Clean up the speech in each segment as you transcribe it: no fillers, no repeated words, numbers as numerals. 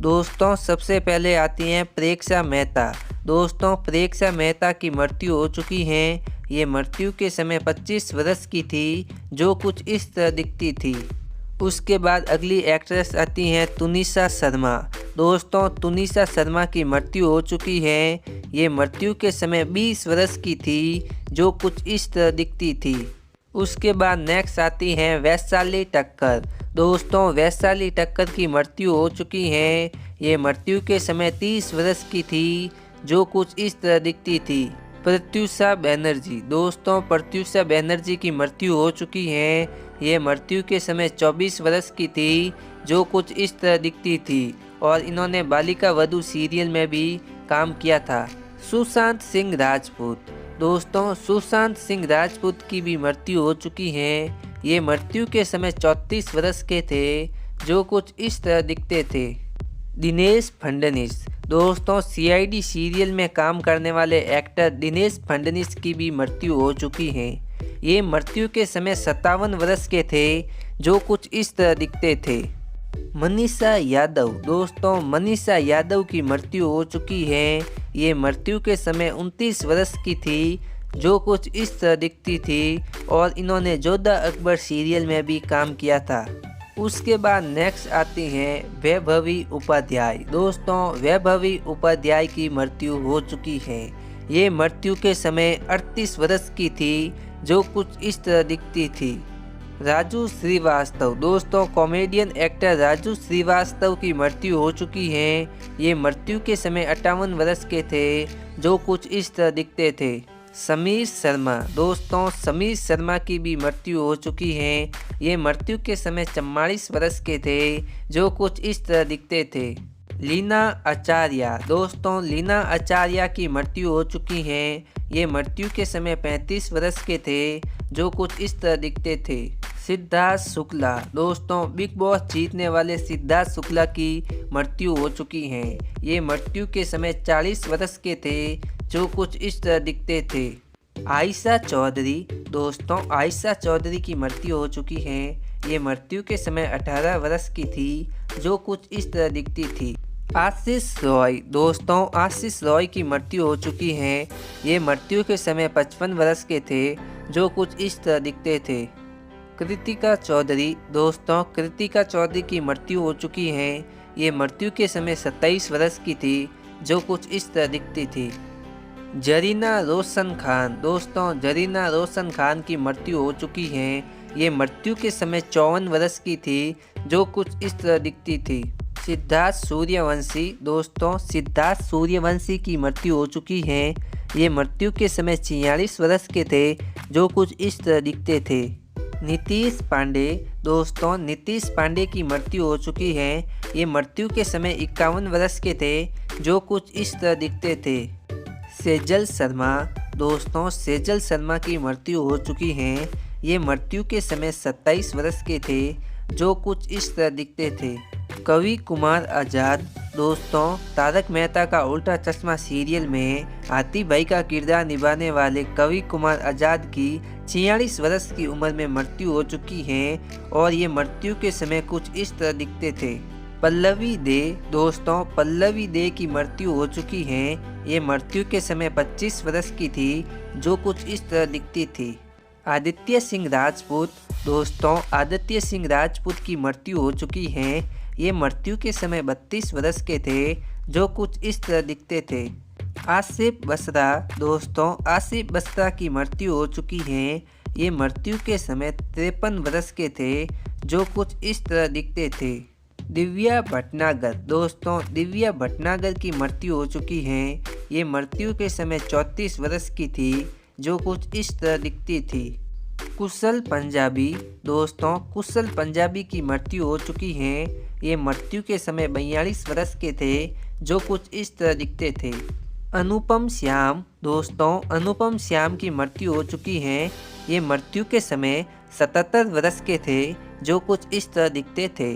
दोस्तों सबसे पहले आती हैं प्रेक्षा मेहता। दोस्तों प्रेक्षा मेहता की मृत्यु हो चुकी है। ये मृत्यु के समय 25 वर्ष की थी, जो कुछ इस तरह दिखती थी। उसके बाद अगली एक्ट्रेस आती हैं तुनिशा शर्मा। दोस्तों तुनिशा शर्मा की मृत्यु हो चुकी है। ये मृत्यु के समय 20 वर्ष की थी, जो कुछ इस तरह दिखती थी। उसके बाद नेक्स्ट आती हैं वैशाली ठक्कर। दोस्तों वैशाली ठक्कर की मृत्यु हो चुकी है। ये मृत्यु के समय 30 वर्ष की थी, जो कुछ इस तरह दिखती थी। प्रत्युषा बनर्जी। दोस्तों प्रत्युषा बनर्जी की मृत्यु हो चुकी है। ये मृत्यु के समय 24 वर्ष की थी, जो कुछ इस तरह दिखती थी और इन्होंने बालिका वधू सीरियल में भी काम किया था। सुशांत सिंह राजपूत। दोस्तों सुशांत सिंह राजपूत की भी मृत्यु हो चुकी है। ये मृत्यु के समय 34 वर्ष के थे, जो कुछ इस तरह दिखते थे। दिनेश फडणवीस। दोस्तों सीआईडी सीरियल में काम करने वाले एक्टर दिनेश फडणवीस की भी मृत्यु हो चुकी है। ये मृत्यु के समय 57 वर्ष के थे, जो कुछ इस तरह दिखते थे। मनीषा यादव। दोस्तों मनीषा यादव की मृत्यु हो चुकी है। ये मृत्यु के समय 29 वर्ष की थी, जो कुछ इस तरह दिखती थी और इन्होंने जोधा अकबर सीरियल में भी काम किया था। उसके बाद नेक्स्ट आती हैं वैभवी उपाध्याय। दोस्तों वैभवी उपाध्याय की मृत्यु हो चुकी है। ये मृत्यु के समय 38 वर्ष की थी, जो कुछ इस तरह दिखती थी। राजू श्रीवास्तव। दोस्तों कॉमेडियन एक्टर राजू श्रीवास्तव की मृत्यु हो चुकी है। ये मृत्यु के समय 58 वर्ष के थे, जो कुछ इस तरह दिखते थे। समीर शर्मा। दोस्तों समीर शर्मा की भी मृत्यु हो चुकी है। ये मृत्यु के समय 44 वर्ष के थे, जो कुछ इस तरह दिखते थे। लीना आचार्य। दोस्तों लीना आचार्य की मृत्यु हो चुकी है। ये मृत्यु के समय 35 वर्ष के थे, जो कुछ इस तरह दिखते थे। सिद्धार्थ शुक्ला। दोस्तों बिग बॉस जीतने वाले सिद्धार्थ शुक्ला की मृत्यु हो चुकी है। ये मृत्यु के समय 40 वर्ष के थे, जो कुछ इस तरह दिखते थे। आयशा चौधरी। दोस्तों आयशा चौधरी की मृत्यु हो चुकी है। ये मृत्यु के समय 18 वर्ष की थी, जो कुछ इस तरह दिखती थी। आशीष रॉय। दोस्तों आशीष रॉय की मृत्यु हो चुकी है। ये मृत्यु के समय 55 वर्ष के थे, जो कुछ इस तरह दिखते थे। कृतिका चौधरी। दोस्तों कृतिका चौधरी की मृत्यु हो चुकी है। ये मृत्यु के समय 27 वर्ष की थी, जो कुछ इस तरह दिखती थी। जरीना रोशन खान। दोस्तों जरीना रोशन खान की मृत्यु हो चुकी है। ये मृत्यु के समय 54 वर्ष की थी, जो कुछ इस तरह दिखती थी। सिद्धार्थ सूर्यवंशी। दोस्तों सिद्धार्थ सूर्यवंशी की मृत्यु हो चुकी है। ये मृत्यु के समय 46 वर्ष के थे, जो कुछ इस तरह दिखते थे। नीतीश पांडे। दोस्तों नीतीश पांडे की मृत्यु हो चुकी है। ये मृत्यु के समय 51 वर्ष के थे, जो कुछ इस तरह दिखते थे। सेजल शर्मा। दोस्तों सेजल शर्मा की मृत्यु हो चुकी है। ये मृत्यु के समय 27 वर्ष के थे, जो कुछ इस तरह दिखते थे। कवि कुमार आज़ाद। दोस्तों तारक मेहता का उल्टा चश्मा सीरियल में हाथी भाई का किरदार निभाने वाले कवि कुमार आज़ाद की 46 वर्ष की उम्र में मृत्यु हो चुकी है और ये मृत्यु के समय कुछ इस तरह दिखते थे। पल्लवी दे। दोस्तों पल्लवी दे की मृत्यु हो चुकी है। ये मृत्यु के समय 25 वर्ष की थी, जो कुछ इस तरह दिखती थी। आदित्य सिंह राजपूत। दोस्तों आदित्य सिंह राजपूत की मृत्यु हो चुकी है। ये मृत्यु के समय 32 वर्ष के थे, जो कुछ इस तरह दिखते थे। आसिफ बसरा। दोस्तों आसिफ बसरा की मृत्यु हो चुकी है। ये मृत्यु के समय 53 वर्ष के थे, जो कुछ इस तरह दिखते थे। दिव्या भटनागर। दोस्तों दिव्या भटनागर की मृत्यु हो चुकी है। ये मृत्यु के समय 34 वर्ष की थी, जो कुछ इस तरह दिखती थी। कुशल पंजाबी। दोस्तों कुशल पंजाबी की मृत्यु हो चुकी है। ये मृत्यु के समय 42 वर्ष के थे, जो कुछ इस तरह दिखते थे। अनुपम श्याम। दोस्तों अनुपम श्याम की मृत्यु हो चुकी है। ये मृत्यु के समय 77 वर्ष के थे, जो कुछ इस तरह दिखते थे।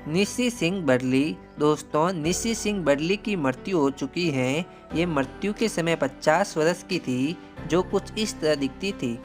निशी सिंह बडली। दोस्तों निशी सिंह बडली की मृत्यु हो चुकी है। ये मृत्यु के समय 50 वर्ष की थी, जो कुछ इस तरह दिखती थी।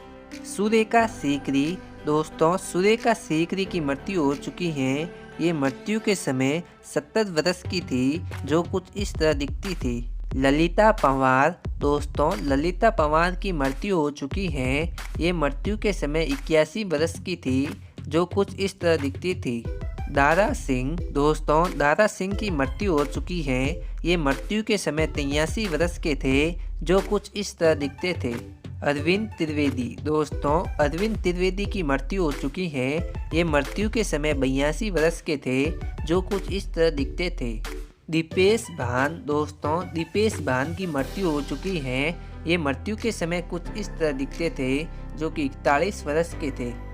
सुरेखा सीकरी। दोस्तों सुरेखा सीकरी की मृत्यु हो चुकी है। ये मृत्यु के समय 70 वर्ष की थी, जो कुछ इस तरह दिखती थी। ललिता पंवार। दोस्तों, ललिता पंवार की मृत्यु हो चुकी है। ये मृत्यु के समय 81 वर्ष की थी, जो कुछ इस तरह दिखती थी। दारा सिंह। दोस्तों, दारा सिंह की मृत्यु हो चुकी है। ये मृत्यु के समय 83 वर्ष के थे, जो कुछ इस तरह दिखते थे। अरविंद त्रिवेदी। दोस्तों, अरविंद त्रिवेदी की मृत्यु हो चुकी है। ये मृत्यु के समय 82 वर्ष के थे, जो कुछ इस तरह दिखते थे। दीपेश भान। दोस्तों, दीपेश भान की मृत्यु हो चुकी है। ये मृत्यु के समय कुछ इस तरह दिखते थे, जो कि 41 वर्ष के थे।